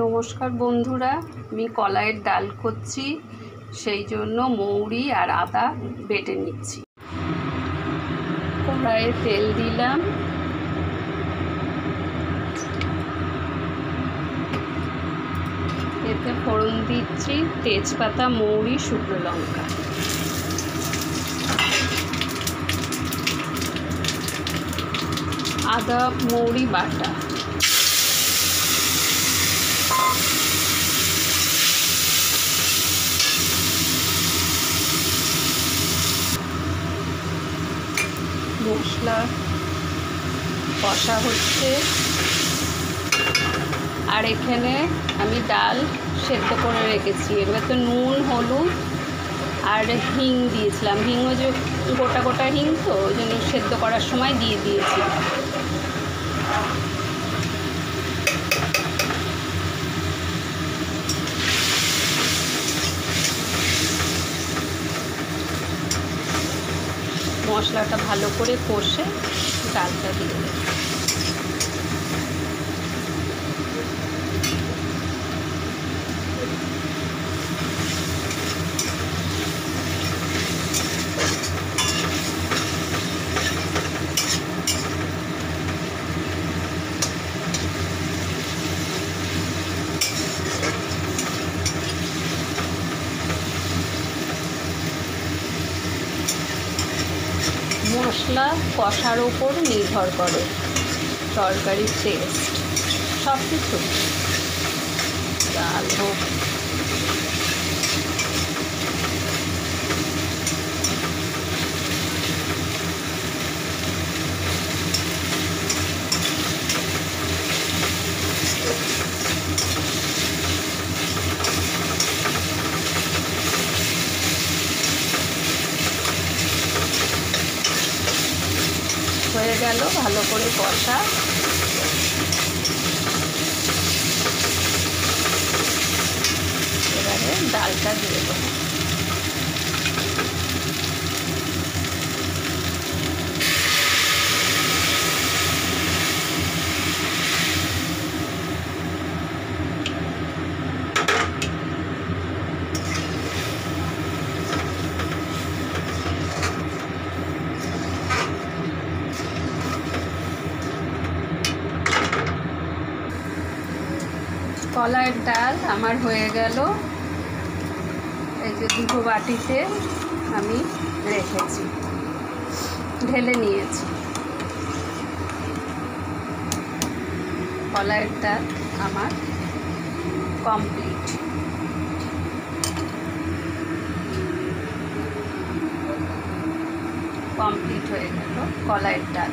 নমস্কার বন্ধুরা, আমি কলাইয়ের ডাল করছি, সেই জন্য মৌরি আর আদা বেটে নিচ্ছি। কড়াইয়ে তেল দিলাম, এতে ফোড়ন দিচ্ছি তেজপাতা, মৌরি, শুকনো লঙ্কা। আদা মৌরি বাটা, মশলা কষা হচ্ছে। আর এখানে আমি ডাল সেদ্ধ করে রেখেছি, এবার তো নুন, হলুদ আর হিং দিয়েছিলাম। হিংও যে গোটা গোটা হিং, তো ওই জন্য সেদ্ধ করার সময় দিয়ে দিয়েছি। মশলাটা ভালো করে কষে ডালটা দিয়ে দেব। মশলা কষার ওপর নির্ভর করে তরকারির টেস্ট, সব কিছু। ডাল হোক, হয়ে গেল ভালো করে কষা। এবারে ডালটা দিয়ে দেবো। কলাইয়ের ডাল আমার হয়ে গেল। এই যে দুটো বাটিতে আমি রেখেছি, ঢেলে নিয়েছি। কলাইয়ের ডাল আমার কমপ্লিট। হয়ে গেল কলাইয়ের ডাল।